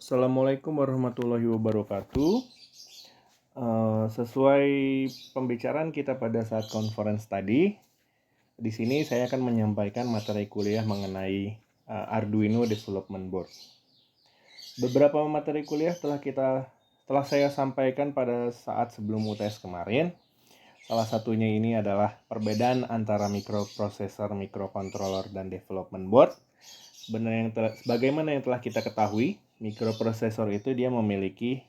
Assalamualaikum warahmatullahi wabarakatuh. Sesuai pembicaraan kita pada saat conference tadi, di sini saya akan menyampaikan materi kuliah mengenai Arduino Development Board. Beberapa materi kuliah telah saya sampaikan pada saat sebelum UTS kemarin. Salah satunya ini adalah perbedaan antara mikroprosesor, mikrokontroller, dan development board. Sebagaimana yang telah kita ketahui, mikroprosesor itu dia memiliki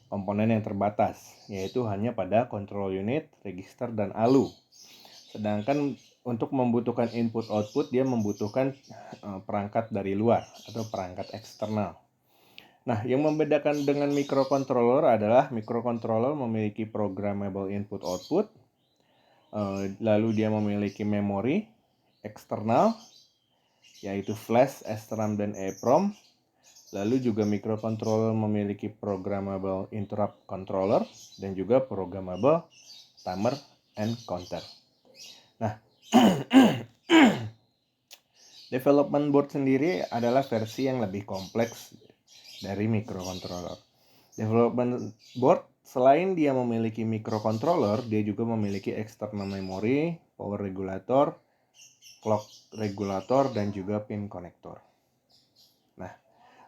komponen yang terbatas, yaitu hanya pada control unit, register, dan ALU. Sedangkan untuk membutuhkan input-output, dia membutuhkan perangkat dari luar atau perangkat eksternal. Nah, yang membedakan dengan mikrokontroller adalah mikrokontroller memiliki programmable input-output, lalu dia memiliki memori eksternal, yaitu flash, SRAM, dan EEPROM. Lalu juga mikrocontroller memiliki programmable interrupt controller dan juga programmable timer and counter. Nah, development board sendiri adalah versi yang lebih kompleks dari mikrocontroller. Development board selain dia memiliki mikrocontroller, dia juga memiliki external memory, power regulator, clock regulator, dan juga pin connector. Nah,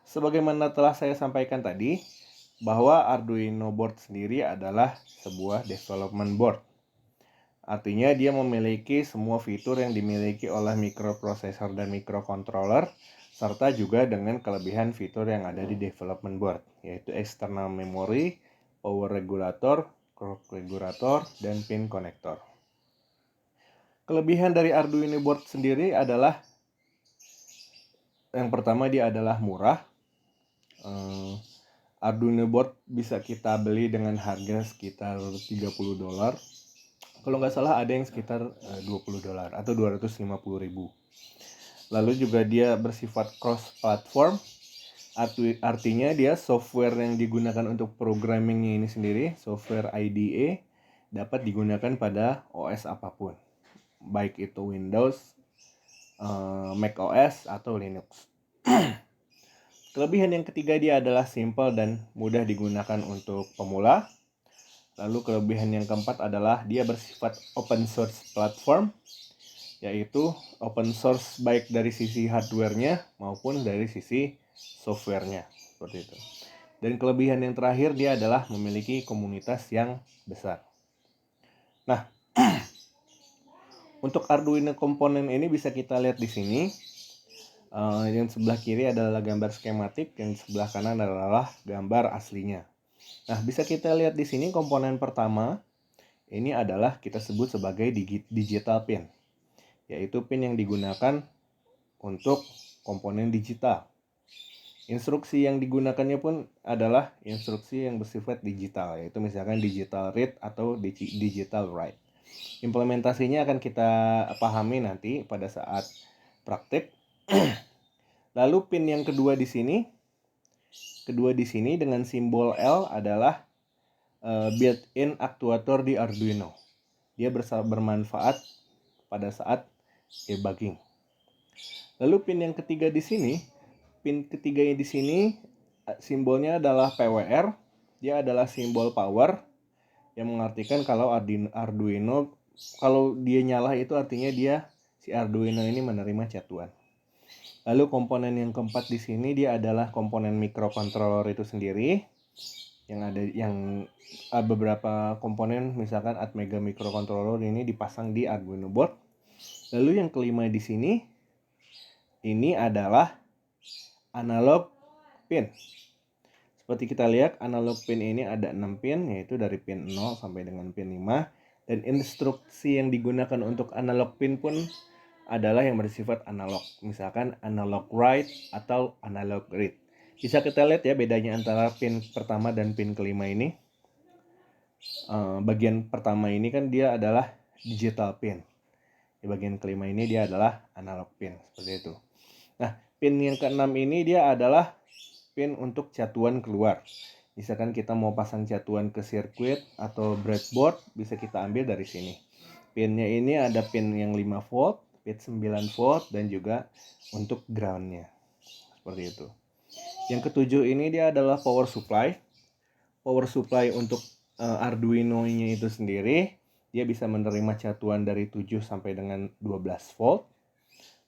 sebagaimana telah saya sampaikan tadi, bahwa Arduino board sendiri adalah sebuah development board. Artinya dia memiliki semua fitur yang dimiliki oleh mikroprosesor dan mikrocontroller, serta juga dengan kelebihan fitur yang ada di development board, yaitu external memory, power regulator, clock regulator, dan pin connector. Kelebihan dari Arduino board sendiri adalah yang pertama, dia adalah murah. Arduino board bisa kita beli dengan harga sekitar $30. Kalau nggak salah ada yang sekitar $20 atau 250.000. Lalu juga dia bersifat cross platform. Artinya dia software yang digunakan untuk programmingnya ini sendiri, software IDE, dapat digunakan pada OS apapun, baik itu Windows, Mac OS, atau Linux. Kelebihan yang ketiga, dia adalah simple dan mudah digunakan untuk pemula. Lalu kelebihan yang keempat adalah dia bersifat open source platform, yaitu open source baik dari sisi hardware-nya maupun dari sisi software-nya, seperti itu. Dan kelebihan yang terakhir, dia adalah memiliki komunitas yang besar. Nah, untuk Arduino komponen ini bisa kita lihat di sini. Yang sebelah kiri adalah gambar skematik, yang sebelah kanan adalah gambar aslinya. Nah, bisa kita lihat di sini komponen pertama ini adalah kita sebut sebagai digital pin, yaitu pin yang digunakan untuk komponen digital. Instruksi yang digunakannya pun adalah instruksi yang bersifat digital, yaitu misalkan digital read atau digital write. Implementasinya akan kita pahami nanti pada saat praktik. Lalu pin yang kedua di sini dengan simbol L adalah built-in actuator di Arduino. Dia bermanfaat pada saat debugging. Lalu pin yang ketiga di sini, simbolnya adalah PWR. Dia adalah simbol power yang mengartikan kalau Arduino kalau dia nyala itu artinya si Arduino ini menerima catuan. Lalu komponen yang keempat di sini dia adalah komponen mikrocontroller itu sendiri. Yang beberapa komponen misalkan Atmega microcontroller ini dipasang di Arduino board. Lalu yang kelima di sini ini adalah analog pin. Seperti kita lihat, analog pin ini ada 6 pin, yaitu dari pin 0 sampai dengan pin 5. Dan instruksi yang digunakan untuk analog pin pun adalah yang bersifat analog, misalkan analog write atau analog read. Bisa kita lihat ya bedanya antara pin pertama dan pin kelima ini. Bagian pertama ini kan dia adalah digital pin. Di bagian kelima ini dia adalah analog pin, seperti itu. Nah, pin yang keenam ini dia adalah pin untuk catuan keluar. Misalkan kita mau pasang catuan ke sirkuit atau breadboard, bisa kita ambil dari sini. Pinnya ini ada pin yang 5 volt, pin 9 volt, dan juga untuk groundnya. Seperti itu. Yang ketujuh ini dia adalah power supply. Power supply untuk Arduino-nya itu sendiri, dia bisa menerima catuan dari 7 sampai dengan 12 volt.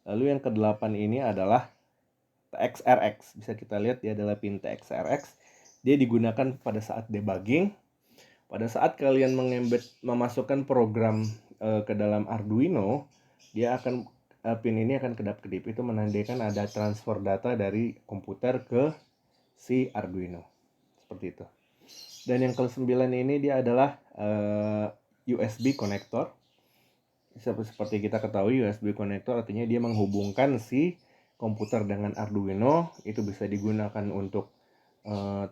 Lalu yang kedelapan ini adalah TXRX. Bisa kita lihat dia adalah pin TXRX. Dia digunakan pada saat debugging. Pada saat kalian memasukkan program ke dalam Arduino, dia akan pin ini akan kedap-kedip. Itu menandakan ada transfer data dari komputer ke si Arduino. Seperti itu. Dan yang ke-9 ini dia adalah USB connector. Seperti kita ketahui, USB connector artinya dia menghubungkan si komputer dengan Arduino. Itu bisa digunakan untuk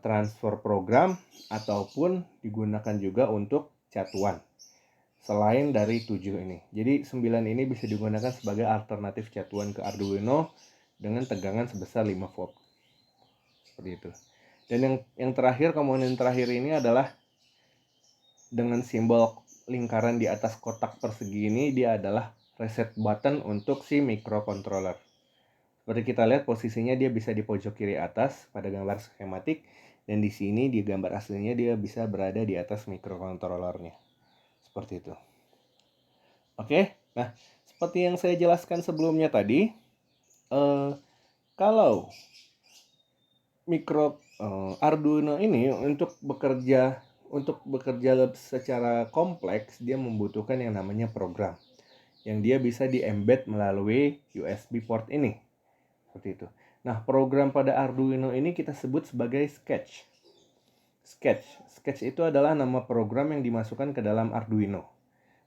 transfer program ataupun digunakan juga untuk catuan selain dari 7 ini. Jadi 9 ini bisa digunakan sebagai alternatif catuan ke Arduino dengan tegangan sebesar 5 volt. Seperti itu. Dan yang terakhir, komponen terakhir ini adalah dengan simbol lingkaran di atas kotak persegi ini, dia adalah reset button untuk si microcontroller. Seperti kita lihat posisinya dia bisa di pojok kiri atas pada gambar skematik, dan di sini di gambar aslinya dia bisa berada di atas microcontrollernya. Seperti itu. Oke, nah seperti yang saya jelaskan sebelumnya tadi, kalau Arduino ini untuk bekerja secara kompleks, dia membutuhkan yang namanya program yang dia bisa di-embed melalui USB port ini. Seperti itu. Nah, program pada Arduino ini kita sebut sebagai Sketch. Sketch itu adalah nama program yang dimasukkan ke dalam Arduino.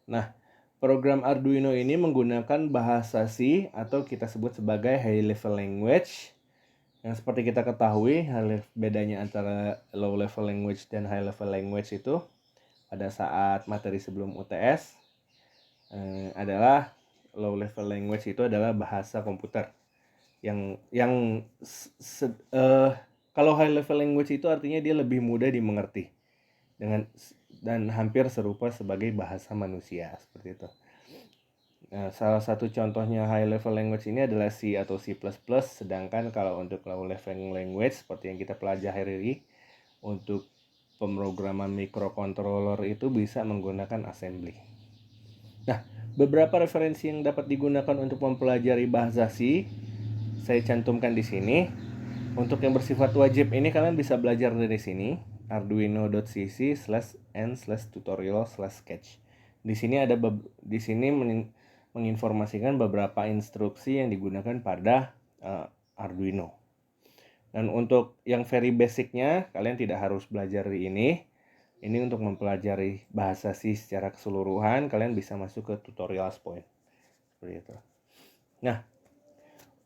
Nah, program Arduino ini menggunakan bahasa C atau kita sebut sebagai high level language. Yang seperti kita ketahui, bedanya antara low level language dan high level language itu pada saat materi sebelum UTS adalah low level language itu adalah bahasa komputer. Kalau high level language itu artinya dia lebih mudah dimengerti dan hampir serupa sebagai bahasa manusia, seperti itu. Nah, salah satu contohnya high level language ini adalah C atau C++, sedangkan kalau untuk low level language seperti yang kita pelajari untuk pemrograman microcontroller itu bisa menggunakan assembly. Nah, beberapa referensi yang dapat digunakan untuk mempelajari bahasa C saya cantumkan di sini. Untuk yang bersifat wajib ini kalian bisa belajar dari sini, arduino.cc/n/tutorial/sketch. Di sini menginformasikan beberapa instruksi yang digunakan pada Arduino. Dan untuk yang very basicnya kalian tidak harus belajar di ini. Ini untuk mempelajari bahasa C secara keseluruhan, kalian bisa masuk ke tutorial point. Seperti itu. Nah,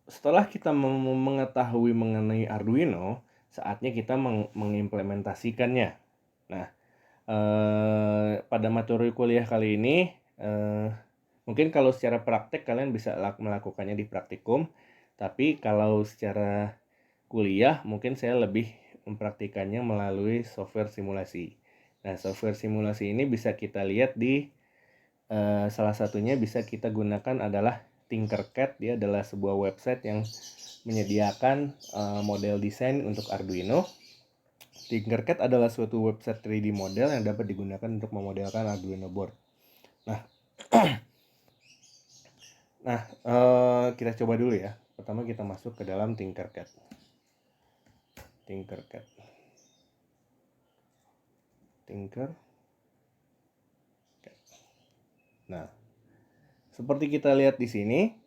setelah kita mengetahui mengenai Arduino, saatnya kita mengimplementasikannya. Nah, pada materi kuliah kali ini, mungkin kalau secara praktek kalian bisa melakukannya di praktikum, tapi kalau secara kuliah mungkin saya lebih mempraktikannya melalui software simulasi. Nah, software simulasi ini bisa kita lihat di salah satunya bisa kita gunakan adalah Tinkercad. Dia adalah sebuah website yang menyediakan model desain untuk Arduino. Tinkercad adalah suatu website 3D model yang dapat digunakan untuk memodelkan Arduino board. Nah, kita coba dulu ya. Pertama kita masuk ke dalam Tinkercad. Nah, seperti kita lihat di sini,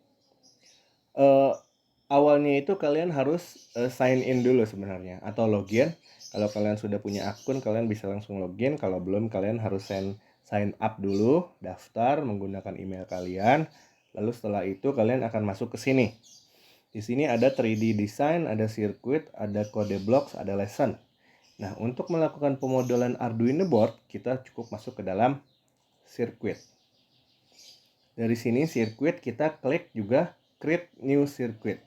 awalnya itu kalian harus sign in dulu sebenarnya atau login. Kalau kalian sudah punya akun, kalian bisa langsung login. Kalau belum, kalian harus sign up dulu, daftar menggunakan email kalian. Lalu setelah itu kalian akan masuk ke sini. Di sini ada 3D design, ada circuit, ada code blocks, ada lesson. Nah, untuk melakukan pemodelan Arduino board, kita cukup masuk ke dalam circuit. Dari sini circuit kita klik juga create new circuit.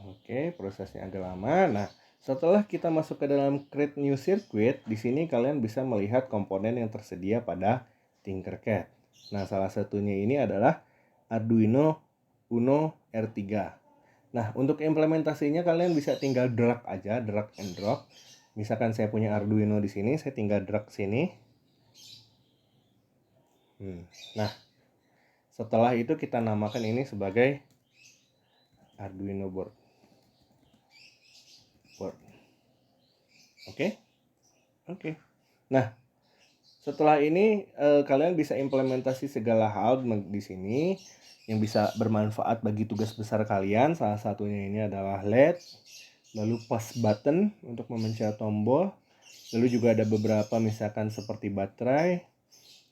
Oke, prosesnya agak lama. Nah, setelah kita masuk ke dalam create new circuit, di sini kalian bisa melihat komponen yang tersedia pada Tinkercad. Nah, salah satunya ini adalah Arduino Uno R3. Nah, untuk implementasinya kalian bisa tinggal drag aja, drag and drop. Misalkan saya punya Arduino di sini, saya tinggal drag sini. Nah, setelah itu kita namakan ini sebagai Arduino board. Oke. Nah, setelah ini kalian bisa implementasi segala hal di sini yang bisa bermanfaat bagi tugas besar kalian. Salah satunya ini adalah LED, lalu push button untuk memencet tombol, lalu juga ada beberapa misalkan seperti baterai,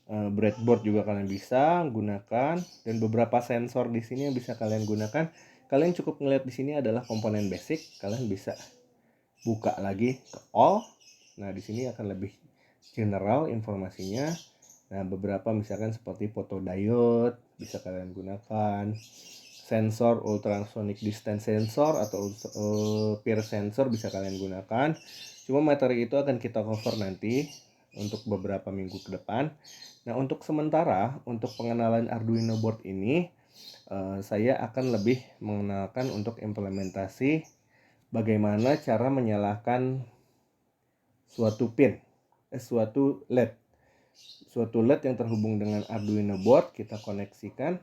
breadboard juga kalian bisa gunakan, dan beberapa sensor di sini yang bisa kalian gunakan. Kalian cukup ngeliat di sini adalah komponen basic. Kalian bisa buka lagi ke all. Nah, di sini akan lebih general informasinya. Nah, beberapa misalkan seperti photodiode bisa kalian gunakan, sensor ultrasonic distance sensor atau peer sensor bisa kalian gunakan. Cuma materi itu akan kita cover nanti untuk beberapa minggu ke depan. Nah, untuk sementara untuk pengenalan Arduino board ini saya akan lebih mengenalkan untuk implementasi bagaimana cara menyalakan suatu LED. Suatu LED yang terhubung dengan Arduino board kita koneksikan,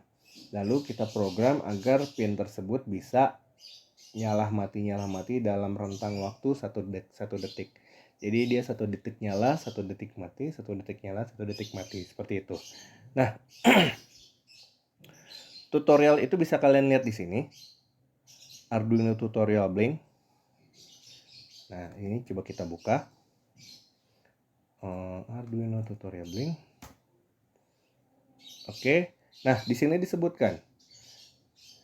lalu kita program agar pin tersebut bisa nyala mati dalam rentang waktu 1 detik. Jadi dia 1 detik nyala, 1 detik mati, 1 detik nyala, 1 detik mati, seperti itu. Nah, tutorial itu bisa kalian lihat di sini. Arduino tutorial Blink. Nah, ini coba kita buka. Arduino tutorial Blink. Oke. Nah, di sini disebutkan,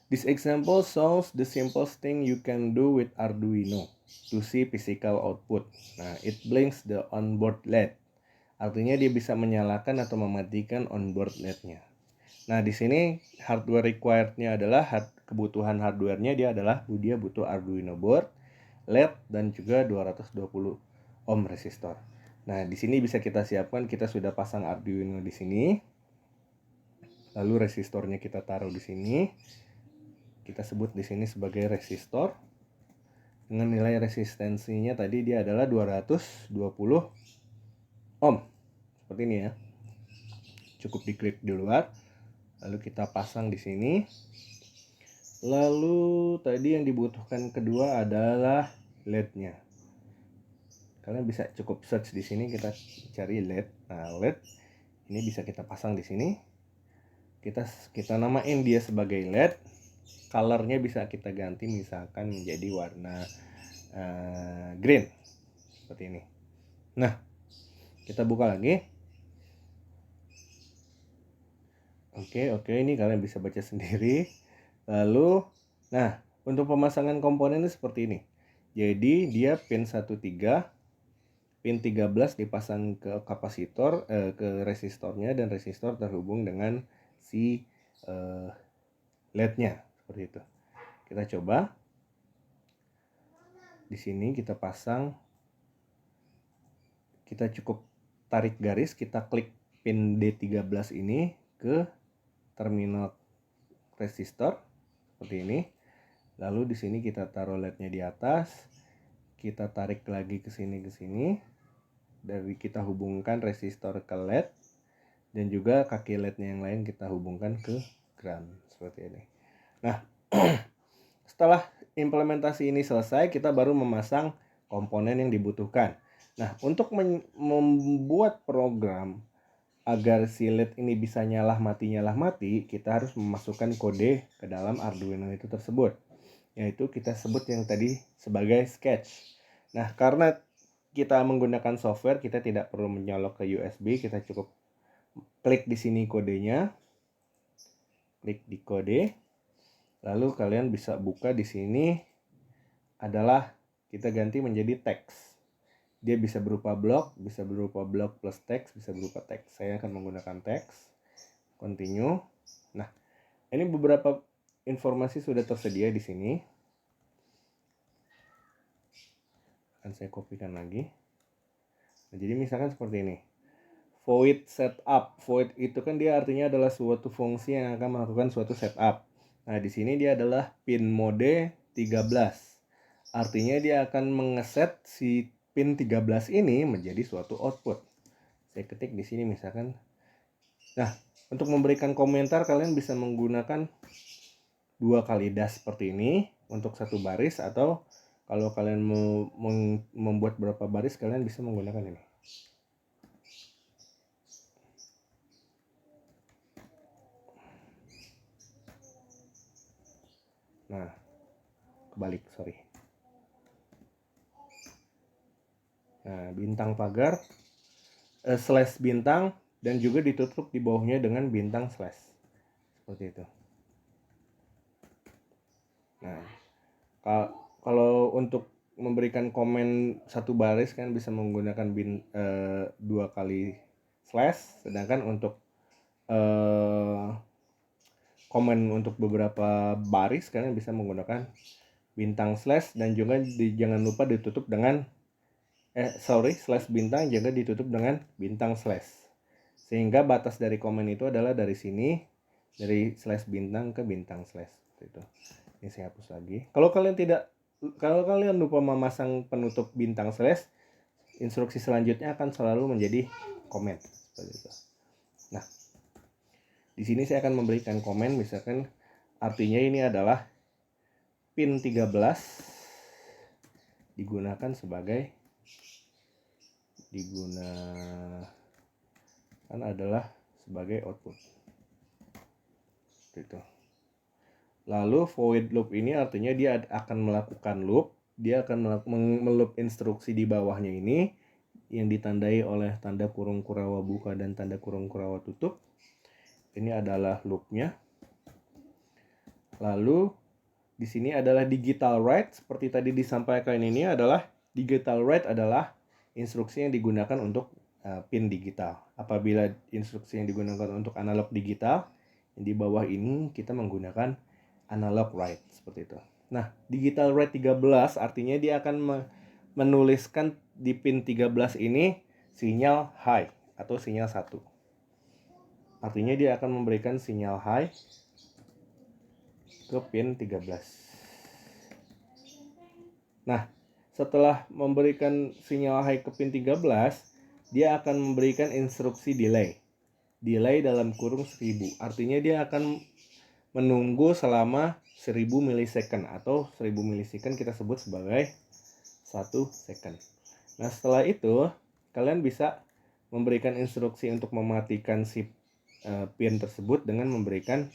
this example shows the simplest thing you can do with Arduino to see physical output. Nah, it blinks the onboard LED. Artinya dia bisa menyalakan atau mematikan onboard LED-nya. Nah, di sini hardware required-nya adalah kebutuhan hardware-nya dia butuh Arduino board, LED, dan juga 220 ohm resistor. Nah, di sini bisa kita siapkan, kita sudah pasang Arduino di sini. Lalu resistornya kita taruh di sini. Kita sebut di sini sebagai resistor. Dengan nilai resistensinya tadi dia adalah 220 ohm. Seperti ini ya. Cukup diklik di luar. Lalu kita pasang di sini. Lalu tadi yang dibutuhkan kedua adalah LED-nya. Kalian bisa cukup search di sini, kita cari LED. Nah, LED ini bisa kita pasang di sini. Kita namain dia sebagai LED. Colornya bisa kita ganti misalkan menjadi warna green seperti ini. Nah, kita buka lagi. Oke, ini kalian bisa baca sendiri. Lalu, nah, untuk pemasangan komponennya seperti ini. Jadi dia pin 13, pin 13 dipasang ke kapasitor, ke resistornya, dan resistor terhubung dengan si LED-nya seperti itu. Kita coba. Di sini kita pasang. Kita cukup tarik garis, kita klik pin D13 ini ke terminal resistor seperti ini. Lalu di sini kita taruh LED-nya di atas. Kita tarik lagi ke sini. Dari kita hubungkan resistor ke LED, dan juga kaki LED-nya yang lain kita hubungkan ke ground seperti ini. Nah, setelah implementasi ini selesai, kita baru memasang komponen yang dibutuhkan. Nah, untuk membuat program agar si LED ini bisa nyala mati, kita harus memasukkan kode ke dalam Arduino itu tersebut. Yaitu kita sebut yang tadi sebagai sketch. Nah, karena kita menggunakan software, kita tidak perlu menyolok ke USB, kita cukup klik di sini kodenya. Klik di kode. Lalu kalian bisa buka di sini adalah kita ganti menjadi teks. Dia bisa berupa blok plus teks, bisa berupa teks. Saya akan menggunakan teks. Continue. Nah, ini beberapa informasi sudah tersedia di sini. Akan saya kopikan lagi. Nah, jadi misalkan seperti ini. void setup. Void itu kan dia artinya adalah suatu fungsi yang akan melakukan suatu setup. Nah, di sini dia adalah pin mode 13. Artinya dia akan mengeset si pin 13 ini menjadi suatu output. Saya ketik di sini misalkan. Nah, untuk memberikan komentar kalian bisa menggunakan 2 kali dash seperti ini untuk satu baris, atau kalau kalian mau membuat berapa baris kalian bisa menggunakan ini. Nah, kebalik, sorry. Nah, bintang pagar, slash bintang, dan juga ditutup di bawahnya dengan bintang slash. Seperti itu. Nah, kalau untuk memberikan komen satu baris kan bisa menggunakan 2 kali slash, sedangkan untuk komen untuk beberapa baris kalian bisa menggunakan bintang slash, dan juga jangan lupa ditutup dengan slash bintang juga ditutup dengan bintang slash, sehingga batas dari komen itu adalah dari sini, dari slash bintang ke bintang slash. Itu ini saya hapus lagi. Kalau kalian lupa memasang penutup bintang slash, instruksi selanjutnya akan selalu menjadi komen seperti itu. Nah, di sini saya akan memberikan komen, misalkan artinya ini adalah pin 13 digunakan adalah sebagai output. Gitu. Lalu void loop ini artinya dia akan melakukan loop, dia akan meloop instruksi di bawahnya ini yang ditandai oleh tanda kurung kurawa buka dan tanda kurung kurawa tutup. Ini adalah loopnya. Lalu di sini adalah digital write, seperti tadi disampaikan, ini adalah digital write adalah instruksi yang digunakan untuk pin digital. Apabila instruksi yang digunakan untuk analog digital, yang di bawah ini kita menggunakan analog write seperti itu. Nah, digital write 13 artinya dia akan menuliskan di pin 13 ini sinyal high atau sinyal 1. Artinya dia akan memberikan sinyal high ke pin 13. Nah, setelah memberikan sinyal high ke pin 13, dia akan memberikan instruksi delay. Delay dalam kurung 1000. Artinya dia akan menunggu selama 1000 milisecond, atau 1000 milisecond kita sebut sebagai 1 second. Nah, setelah itu kalian bisa memberikan instruksi untuk mematikan si pin tersebut dengan memberikan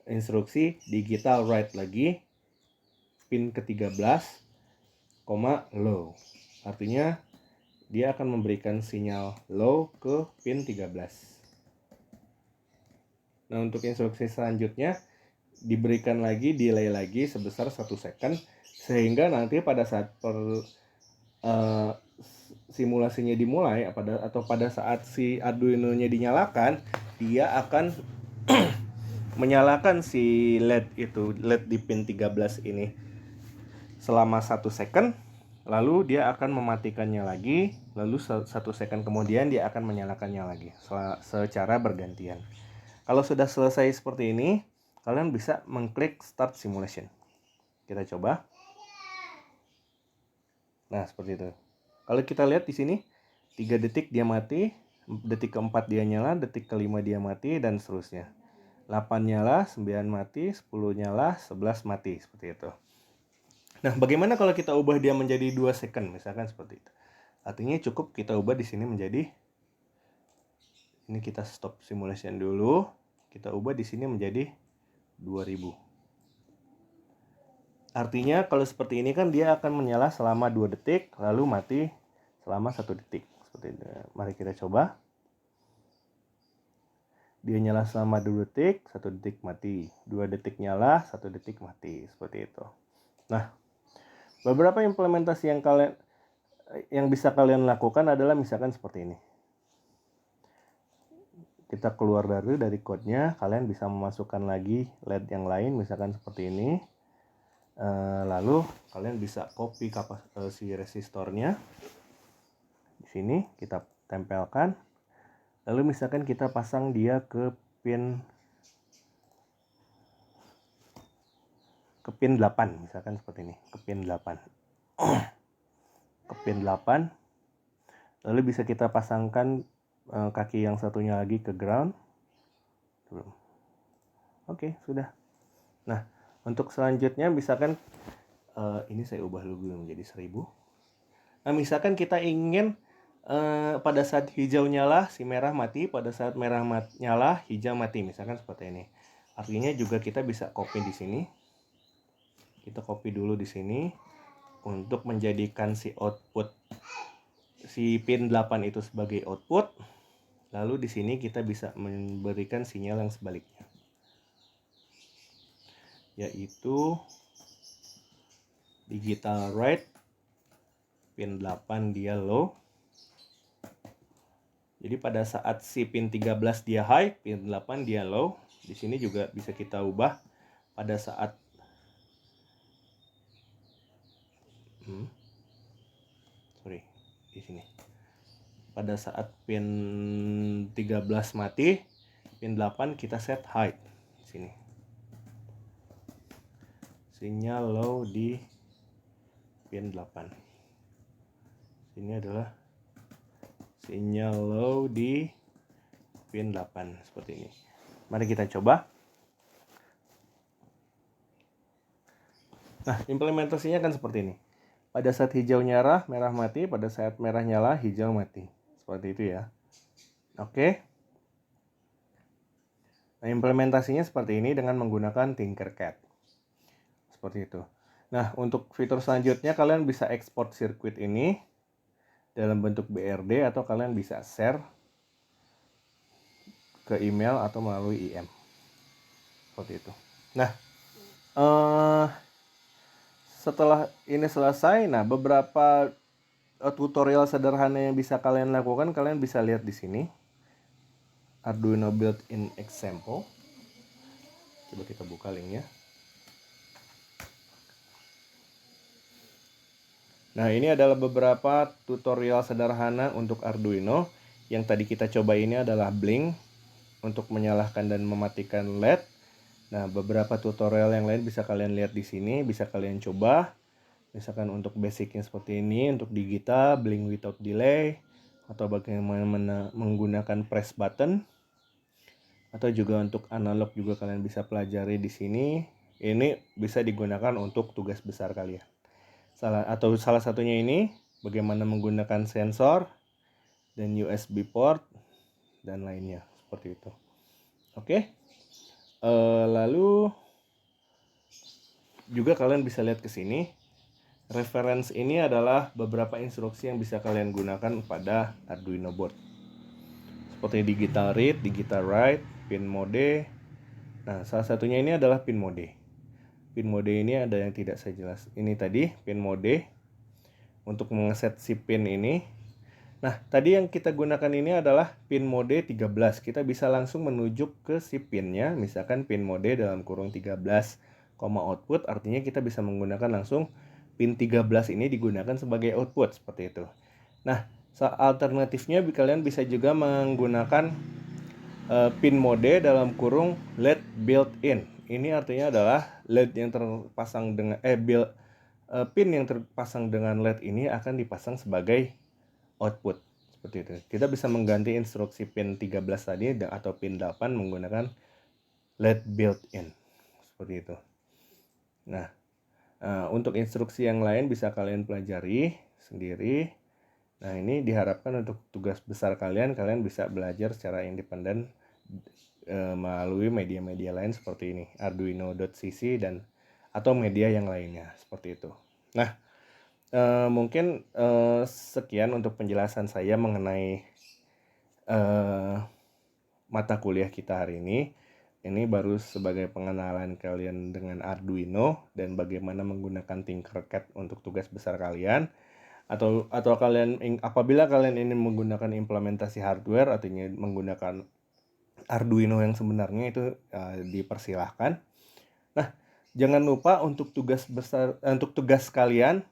instruksi digital write lagi pin ke-13, low. Artinya dia akan memberikan sinyal low ke pin 13. Nah, untuk instruksi selanjutnya diberikan lagi delay lagi sebesar 1 second, sehingga nanti pada saat simulasinya dimulai atau pada saat si Arduino-nya dinyalakan, dia akan menyalakan si LED di pin 13 ini selama 1 second, lalu dia akan mematikannya lagi, lalu 1 second kemudian dia akan menyalakannya lagi secara bergantian. Kalau sudah selesai seperti ini, kalian bisa mengklik start simulation. Kita coba. Nah, seperti itu. Kalau kita lihat di sini, 3 detik dia mati, detik keempat dia nyala, detik kelima dia mati, dan seterusnya. 8 nyala, 9 mati, 10 nyala, 11 mati, seperti itu. Nah, bagaimana kalau kita ubah dia menjadi 2 second, misalkan seperti itu. Artinya cukup kita ubah di sini menjadi, ini kita stop simulation dulu, kita ubah di sini menjadi 2000. Artinya kalau seperti ini kan dia akan menyala selama 2 detik, lalu mati selama 1 detik. Seperti itu. Mari kita coba. Dia nyala selama 2 detik, 1 detik mati. 2 detik nyala, 1 detik mati. Seperti itu. Nah, beberapa implementasi yang bisa kalian lakukan adalah misalkan seperti ini. Kita keluar dari code-nya, kalian bisa memasukkan lagi LED yang lain, misalkan seperti ini. Lalu kalian bisa copy si resistornya. Di sini kita tempelkan. Lalu misalkan kita pasang dia ke pin 8 misalkan seperti ini, ke pin 8. Ke pin 8. Lalu bisa kita pasangkan kaki yang satunya lagi ke ground. Oke, sudah. Nah, untuk selanjutnya misalkan ini saya ubah logo menjadi 1000. Nah, misalkan kita ingin pada saat hijau nyala si merah mati, pada saat merah nyala hijau mati, misalkan seperti ini. Artinya juga kita bisa copy di sini. Kita copy dulu di sini untuk menjadikan si output si pin 8 itu sebagai output. Lalu di sini kita bisa memberikan sinyal yang sebaliknya, yaitu digital write pin 8 dia low. Jadi pada saat si pin 13 dia high, pin 8 dia low. Di sini juga bisa kita ubah pada saat di sini. Pada saat pin 13 mati, pin 8 kita set high di sini. Sinyal low di pin 8. Ini adalah sinyal low di pin 8 seperti ini. Mari kita coba. Nah, implementasinya kan seperti ini. Pada saat hijau nyala, merah mati. Pada saat merah nyala, hijau mati. Seperti itu ya. Oke. Nah, implementasinya seperti ini dengan menggunakan Tinkercad. Seperti itu. Nah, untuk fitur selanjutnya kalian bisa ekspor sirkuit ini dalam bentuk BRD atau kalian bisa share ke email atau melalui IM. Seperti itu. Nah, setelah ini selesai, nah beberapa tutorial sederhana yang bisa kalian lakukan, kalian bisa lihat di sini. Arduino built-in example. Coba kita buka linknya. Nah, ini adalah beberapa tutorial sederhana untuk Arduino. Yang tadi kita coba ini adalah blink untuk menyalakan dan mematikan LED. Nah, beberapa tutorial yang lain bisa kalian lihat di sini, bisa kalian coba. Misalkan untuk basicnya seperti ini, untuk digital, blink without delay, atau bagaimana menggunakan press button. Atau juga untuk analog juga kalian bisa pelajari di sini. Ini bisa digunakan untuk tugas besar kalian. Salah satunya ini bagaimana menggunakan sensor dan USB port dan lainnya seperti itu. Oke. Lalu juga kalian bisa lihat ke sini. Reference ini adalah beberapa instruksi yang bisa kalian gunakan pada Arduino board. Seperti digital read, digital write, pin mode. Nah, salah satunya ini adalah pin mode. Pin mode ini ada yang tidak saya jelas. Ini tadi pin mode untuk mengeset si pin ini. Nah, tadi yang kita gunakan ini adalah pin mode 13. Kita bisa langsung menuju ke si pinnya, misalkan pin mode dalam kurung 13, output, artinya kita bisa menggunakan langsung pin 13 ini digunakan sebagai output, seperti itu. Nah, alternatifnya kalian bisa juga menggunakan pin mode dalam kurung LED built-in. Ini artinya adalah LED yang terpasang dengan pin yang terpasang dengan LED ini akan dipasang sebagai output seperti itu. Kita bisa mengganti instruksi pin 13 tadi atau pin 8 menggunakan LED built-in seperti itu. Nah, untuk instruksi yang lain bisa kalian pelajari sendiri. Nah, ini diharapkan untuk tugas besar kalian bisa belajar secara independen melalui media-media lain seperti ini, arduino.cc dan atau media yang lainnya seperti itu. Nah, mungkin sekian untuk penjelasan saya mengenai mata kuliah kita hari ini. Ini baru sebagai pengenalan kalian dengan Arduino dan bagaimana menggunakan Tinkercad untuk tugas besar kalian. Atau kalian apabila kalian ingin menggunakan implementasi hardware artinya menggunakan Arduino yang sebenarnya itu dipersilahkan. Nah, jangan lupa untuk tugas kalian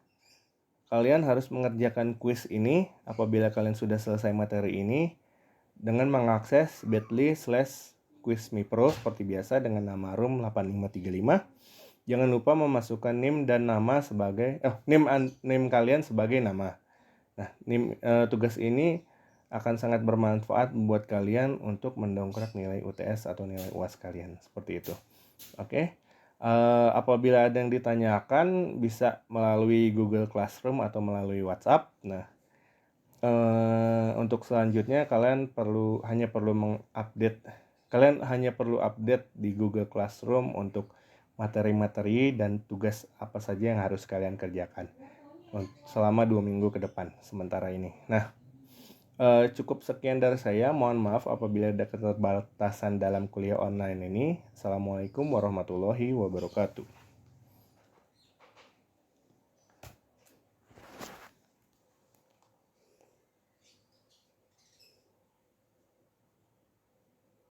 harus mengerjakan kuis ini. Apabila kalian sudah selesai materi ini, dengan mengakses bit.ly/quizmepro seperti biasa dengan nama room 8535. Jangan lupa memasukkan NIM dan nama sebagai NIM kalian sebagai nama. Nah, tugas ini akan sangat bermanfaat buat kalian untuk mendongkrak nilai UTS atau nilai UAS kalian, seperti itu. Oke. Apabila ada yang ditanyakan bisa melalui Google Classroom atau melalui WhatsApp. Nah, untuk selanjutnya kalian hanya perlu update di Google Classroom untuk materi-materi dan tugas apa saja yang harus kalian kerjakan selama 2 minggu ke depan sementara ini. Nah, cukup sekian dari saya. Mohon maaf apabila ada keterbatasan dalam kuliah online ini. Assalamualaikum warahmatullahi wabarakatuh.